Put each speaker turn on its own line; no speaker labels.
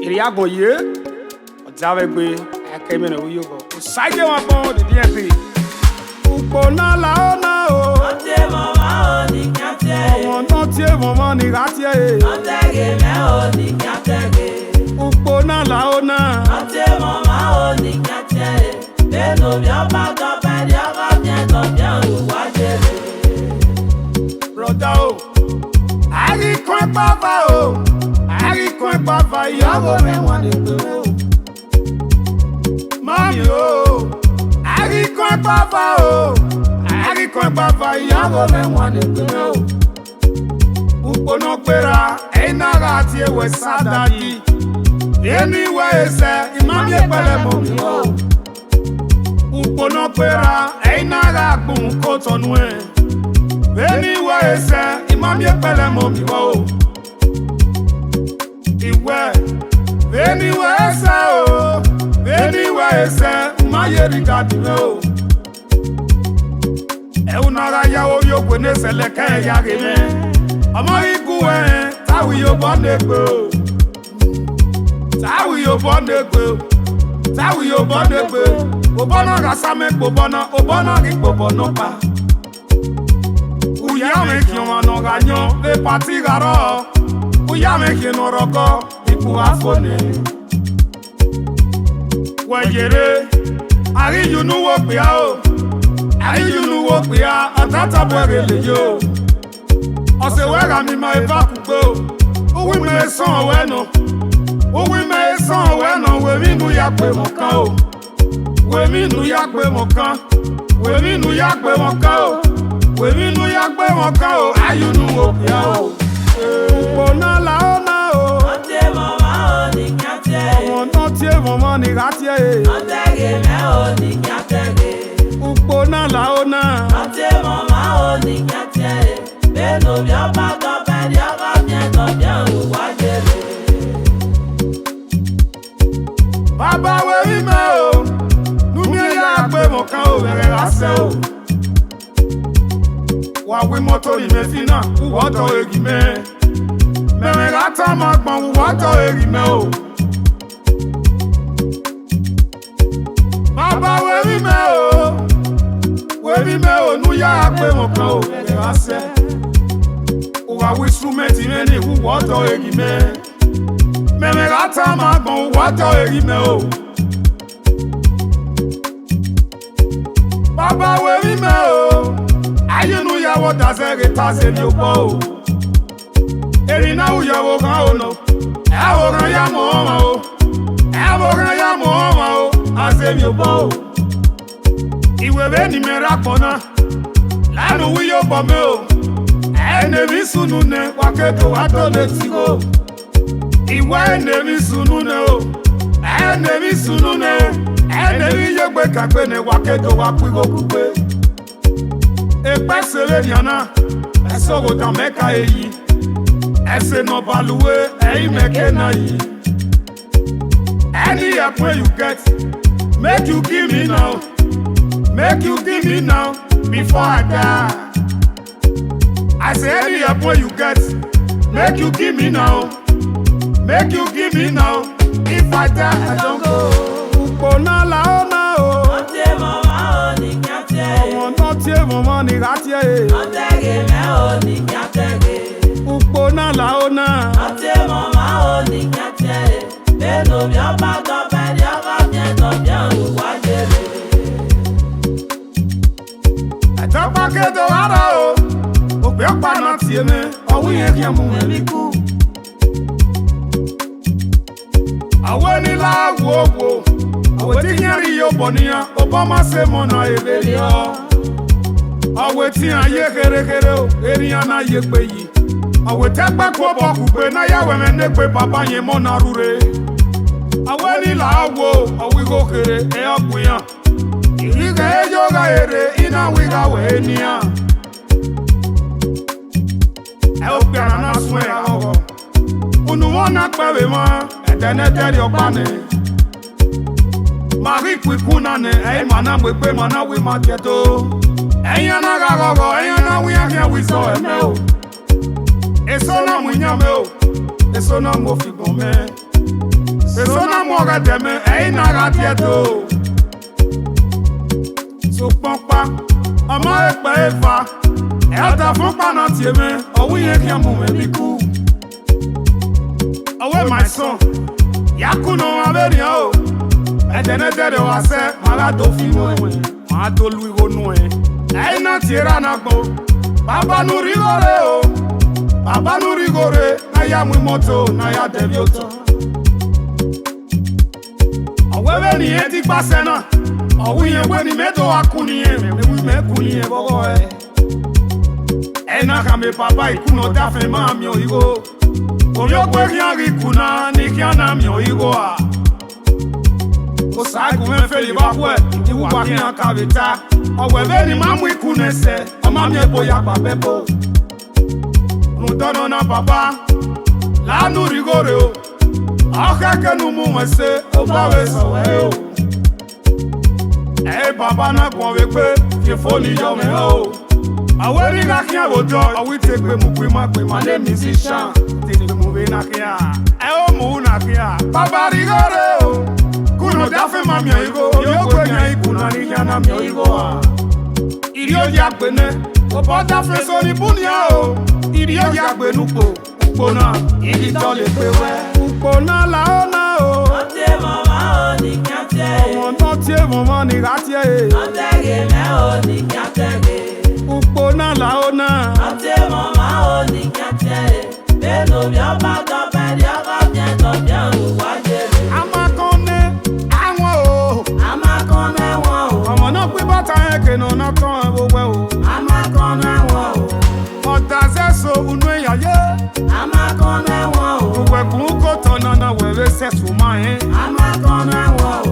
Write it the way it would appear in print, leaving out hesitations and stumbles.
Iriago ye, Ozavegbe, Akemene Uyogo, Osagiemwangbon, the DNP. Upona laona o.
NOTIEMWONMWAN ni kiate.
NOTIEMWONMWAN ni ratie.
Osagiemwangbon ni kiate.
Upona laona.
NOTIEMWONMWAN ni kiate. Beno biamba tope diaga biento bien uwajere.
Brother o, Ari kwen baba o, Ari kwen baba yago me wane pe o. Mami o, Ari kwen baba o, Ari kwen baba yago me wane pe o. Upono pera, einaga ti ewe sadaki. Emi we ese, imami epele momi o. Upono pera, einaga bun kotonwe. Emi we ese, imami epele momi o. Iwe, emi we ese o, emi we ese, umaye rigadi o. Eunaga ya o yo kwene seleke ya geme. Ọmọ igu tawi yo bonegbe o. Tawi yo bonegbe o. Tawi yo bonegbe o. Obono rasame pobono, obono ri pobono pa. Uya me ki o no ganyo, le pati garo. Uya me ki no roko, iku afone. Wejere, ari yunu wo pe a o. Ari yunu wo pe a, atata bwere yo. Ose wera mi ma eva kugbe o. Owi me son weno. Owi me son weno. We mi nu ya pe mo kan o. We mi nu ya pe mo kan. We mi nu ya pe mo kan o. We mi nu ya pe mo kan o. Ayunu o ya o. Upona laona o.
NOTIEMWONMWAN ni kiate.
NOTIEMWONMWAN ni ratie.
Osagiemwangbon ni kiate.
Upona laona.
NOTIEMWONMWAN ni kiate. Beno biamba tope diaga biento bien uwajere.
Baba we mi me o. Numi ya pe mo kan o bere rase o. Wa we moto ime fina, uwoto egime. Mere rata magbon uwoto egime o. Baba we mi me o. We mi me o, nu ya pe mo kan o bere rase. Uwa we instrument ime ni uwoto egime. Mere rata magbon uwoto egime o. Baba we mi me o. Ayunu ya wo dazere taze mi opo o. Erina u ya wo kan o no. E wo kan ya mo ma o. E wo kan ya mo ma o. Aze mi opo o. Iwe be ni me rapona. Lanu wi yo bo me o. Ene mi sunu ne waketo wato le ti o. Iwe ene mi sunu ne o. Ene mi sunu ne. Ene mi yegbe kagbe ne waketo wapigo kugbe. Epe sele diana, eso go dan meka eyi. Ese no baluwe, eyi meke na yi. Any help when you get, make you give me now. Make you give me now, before I die. I say any help when you get, make you give me now. Make you give me now, if I die, I don't go. Upona laona o.
NOTIEMWONMWAN ni kiate.
NOTIEMWONMWAN ni ratie.
Osagiemwangbon ni kiate.
Upona laona.
NOTIEMWONMWAN ni kiate. Beno biamba tope diaga biento bien uwajere.
Etapa kedo ara o. Ope pa na tie me, owi yen ki amu me ku. Awe ni la wo. Awe ti nyari yo bonia, Obama se mona ebeli o. Awe ti aye kere o, eriyan na ye pe yi. Awe te gba ko boku pe na yawe me ne pe baba yen mona rure. Awe ni la wo, awi go kere e opuyan. Iriga e yoga ere ina wiga we niya. E opiana na sun e awo. Unu wona pewe ma, edenete ri opane. Mari kwikuna ne, mana mwepe mana we maketo. Eyana gagogo, eyana wiya wiso eme o. Eso na mwinyame o, eso na mo fi gome. mora deme na radieto. So pampa, ama ekpe eva. Elda fun pa NOTIEMWONMWAN, owi yen kian mu me biku. Away my son, yakuno aberian o. Edenedere wa se, malato fi mwe, malato lui ronwe. Na tira na gbo, baba nu rigore o. Baba nu rigore, na ya mwi moto, na ya devioto. Awewe ni eti pase na, awi yen we ni meto akuni yen, me kuni yen bogo e. Na kame papa ikuno dafe ma mi oigo. Oyo kwe kian rikuna, ni kian na mi oigo a. Osagiemwangbon feli bakwe, iwu kwa kian kavita. Owewe ni mamu ikunese, omami ebo ya pa bebo. Nudono na papa, la nu rigore o. Akeke nu mu wese, obawe sowe o. Baba na kwa wekwe, kifoni yome o. Aweri na kia wodo, awi tekwe mukwe makwe, mane musician. Tekwe muwe na kia, o mu na kia. Baba rigore o. Kuno dafe ma mio igo, yokwe nya ikuna ni kia na mio igo. Irio yagbe ne, opo dafe so ni bunia o. Irio yagbe nupo, ukpona, igi tole pewe. Ukpona la ona o.
NOTIEMWONMWAN o ni kiate.
NOTIEMWONMWAN ni ratie.
Osagiemwangbon o ni kiate.
Ukpona la ona.
NOTIEMWONMWAN o ni kiate. Benin mi ọba dọ̀bẹ̀ ni ọkọ bien dọ̀bẹ̀ òwúwájẹ.
Amakone, àwọn o.
Amakone wọn o.
Ọmọ náà pín bọ́tà yẹn kìnnà náà tán ẹ gbogbo ẹ o.
Amakone wọn o.
Ọ̀tà sẹ́so unú ìyàyé.
Amakone wọn o.
Gbogbo ẹ̀kún kò tọ̀nà náà wẹ̀rẹ̀ sẹ́sùn máa yẹn.
Amakone wọn o.